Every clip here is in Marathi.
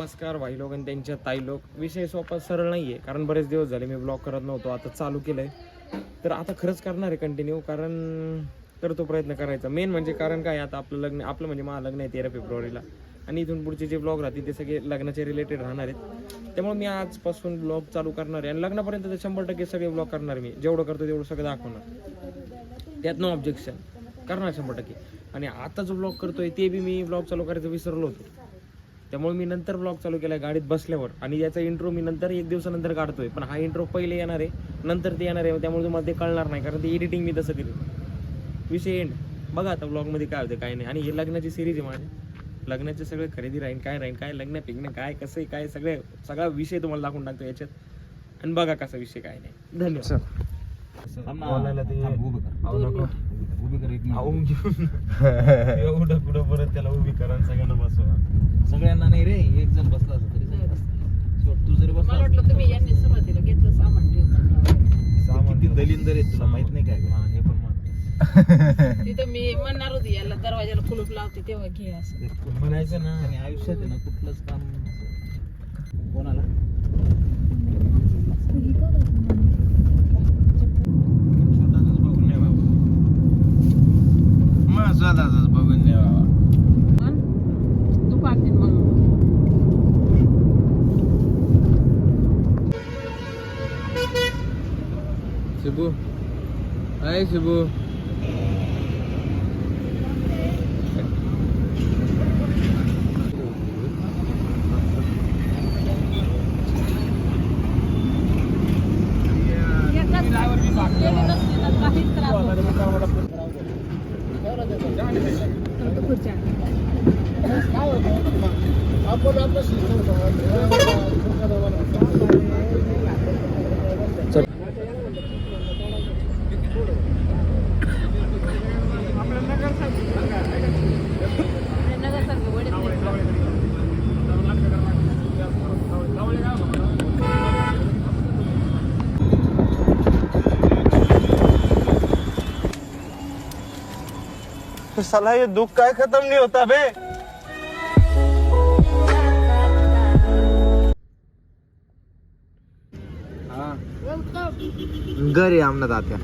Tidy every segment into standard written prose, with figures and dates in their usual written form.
नमस्कार भाई लोक आणि त्यांच्या ताई लोक. विषय सोपा सरळ नाही आहे, कारण बरेच दिवस झाले मी ब्लॉग करत नव्हतो. आता चालू केलं आहे, तर आता खरंच करणार आहे कंटिन्यू, कारण करतो प्रयत्न करायचा. मेन म्हणजे कारण काय, आता आपलं लग्न, आपलं म्हणजे माझं लग्न आहे 13 फेब्रुवारीला, आणि इथून पुढचे जे ब्लॉग राहतील ते सगळे लग्नाचे रिलेटेड राहणार आहेत. त्यामुळे मी आजपासून ब्लॉग चालू करणार आहे आणि लग्नापर्यंत तर 100% सगळे ब्लॉग करणार. मी जेवढं करतो तेवढं सगळं दाखवणार, त्यात नो ऑब्जेक्शन, करणार 100%. आणि आता जो ब्लॉग करतोय ते बी मी ब्लॉग चालू करायचं विसरलो होतो, त्यामुळे मी नंतर ब्लॉग चालू केला गाडीत बसल्यावर. आणि याचा इंट्रो मी नंतर 1 दिवसानंतर काढतोय, पण हा इंट्रो पहिले येणार आहे, नंतर ते येणार आहे, त्यामुळे तुम्हाला ते कळणार नाही, कारण ते एडिटिंग मी तसं केलं. विषय एंड. बघा आता ब्लॉगमध्ये काय होतं काय नाही. आणि हे लग्नाची सिरीज आहे माझी, लग्नाचे सगळे खरेदी राहील, काय लग्न पिग्न काय कसं काय सगळा विषय तुम्हाला दाखवून टाकतो याच्यात, आणि बघा कसा विषय काय नाही. धन्यवाद. एवढं पुढं परत त्याला उभी करा, सगळ्यांना बसवा. सगळ्यांना नाही रे, एक जण बसला असता तरी तू जरी बसला. मला वाटलं तुम्ही यांनी सुरुवातीला घेतलं सामान ठेवलं. किती दलिंदर आहेत तुला माहित नाही काय? हे पण तिथं मी म्हणणार होती याला दरवाजाला कुलूप लावते तेव्हा घे असं म्हणायचं ना. आणि आयुष्यात आहे ना कुठलंच काम कोणाला स्वतःच बघून नाही बाबा, मग स्वतःच बघून नाही बाबा. तू पाहते मग शिबू, हाय शिबू. साला ये दुख काय खत्म नहीं होता बे. घरी आमना तात्या.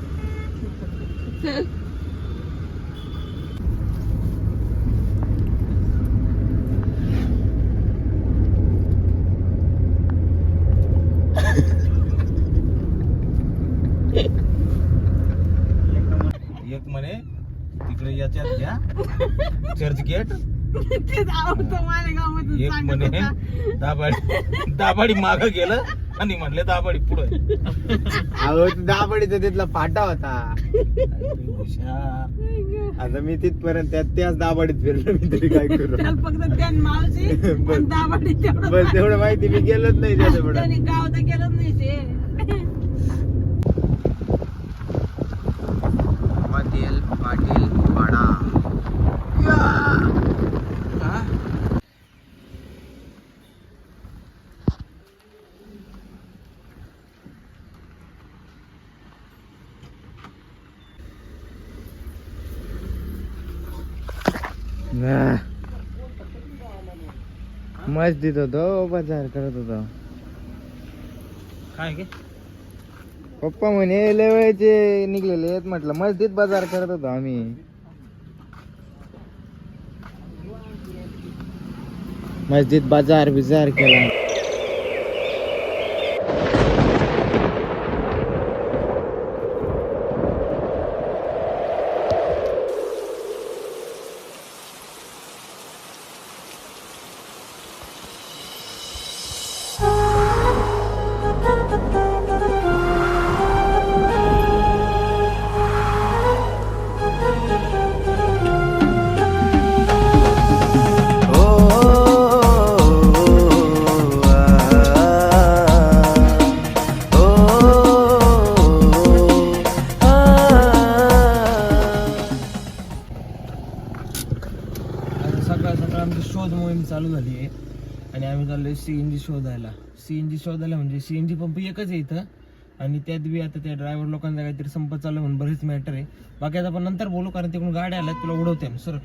एक म्हणे तिकडे याच्यात घ्या चर्च गेट, एक म्हणे दाबाडी माग गेलं आणि म्हणले दाबाडी पुढे. दाबडीचा तिथला फाटा होता. आता मी तिथपर्यंत त्याच दाबाडीत फिरलो. मी तरी काय करू, बस तेवढं माहिती. मी गेलोच नाही त्याच्यापुढे. गाव तर गेलंच नाही ते. पाटील पाडा. मस्जिद होतो, बाजार करत होतो. काय गे पप्पा म्हणे लय वेळचे निघलेले आहेत. म्हटलं मस्जिद बाजार करत होतो आम्ही. मस्जिद बाजार बिजार केला. आमची शोध मोहीम चालू झाली आहे आणि आम्ही चाललोय CNG शोधायला. CNG शोधायला म्हणजे CNG पंप एकच आहे इथं, आणि त्यात बी आता त्या ड्रायव्हर लोकांचा काहीतरी संप चालू म्हणून बरेच मॅटर आहे. बाकी आता आपण नंतर बोलू, कारण तिकडून गाड्या आल्या तुला उडवते सर.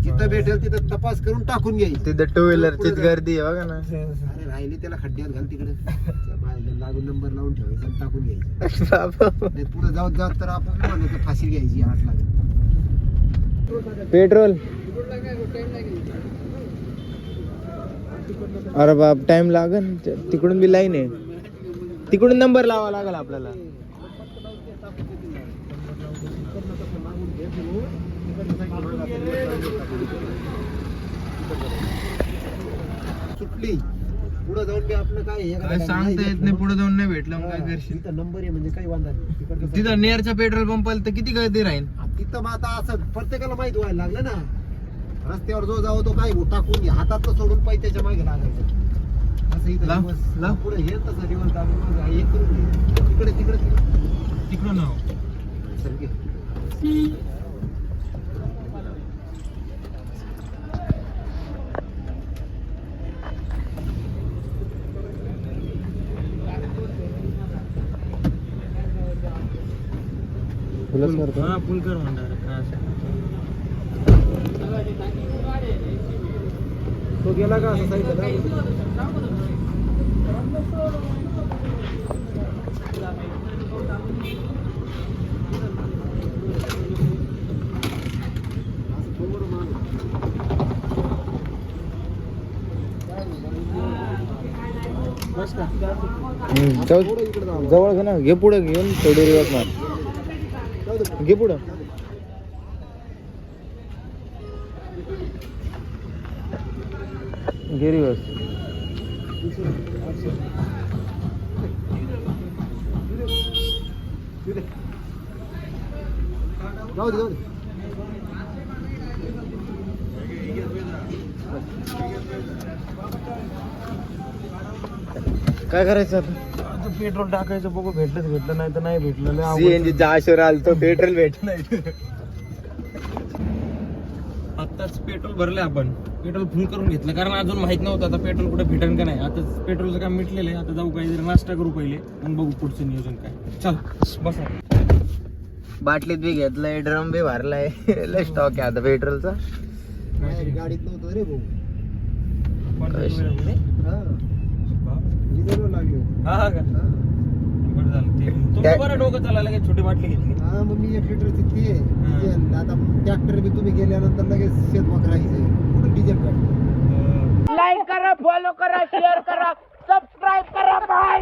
जिथं भेटेल तिथं तपास करून टाकून घ्यायची. तिथं टू व्हीलरचीच गर्दी आहे बघा ना. अरे राहिली त्याला खड्ड्यात घाल तिकडे लागून नंबर लावून ठेवायचा आणि टाकून घ्यायचं. नाही पुढे जात तर आपण म्हणायचं फाशी घ्यायची 8 लाख. पेट्रोल अरे बाप टाइम लागन. तिकडून बी लाईन आहे. तिकडून नंबर लावा लागेल आपल्याला. सुटली पुढे जाऊन बी आपलं काय सांगता येत नाही. पुढे जाऊन नाही भेटलं मग काय करशील. तिथं नंबर आहे म्हणजे काही वांधा नाही. तिकडचं तिथं नेरच्या पेट्रोल पंपाला तर किती गर्दी राहील. तिथं मग आता असं प्रत्येकाला माहित व्हायला लागलं ना. रस्त्यावर जो जावं तो काय टाकून घे हातातलं सोडून पाहिजे त्याच्या मागे लागायचं. असं इथं लाव, रिवर्स लाव. पुढे हे तसं रिवर्स दाबून हे करून घे. तिकडे तिकडे तिकडून चल घे. हा फुल कर म्हणणार. तो गेला का असं साईडला जवळ घे ना. घे पुढे घेऊन थोडी रिवर्स मार. घे पुढं. घे रिवर्स. जाऊ दे जाऊ दे. काय करायचं आता पेट्रोल टाकायचं बघू भेटलं नाही तर नाही भेटलं. लय अवघड. सीएनजी जाशोर आलतो पेट्रोल भेट नाही. आत्ताच पेट्रोल भरले आपण. पेट्रोल फुल करून घेतलं कारण अजून माहित नव्हतं आता पेट्रोल कुठे भेटेल का नाही. आता पेट्रोलचं काम मिटलेलं आहे. आता जाऊ काहीतरी नाश्ता करू पहिले आणि बघू पुढचं नियोजन काय. चल बसा. बाटलीत बी घेतलंय. ड्रम बी भरलाय. लय स्टॉक आहे आता पेट्रोलचा. गाडीत नव्हतं रे भाऊ. हा डिझेलवर लागले होते. का बरं झालं ते. तुम्ही बरं डोकं चालायला काय छोटी बाटली घेतली. हा मग मी 1 लिटरची ती आहे डिझेल. आता ट्रॅक्टर बी तुम्ही गेल्यानंतर लगेच शेत वाकरायचं कुठं डिझेल ट्रॅक्टर. लाईक करा, फॉलो करा, शेअर करा, सबस्क्राईब करा. बाय.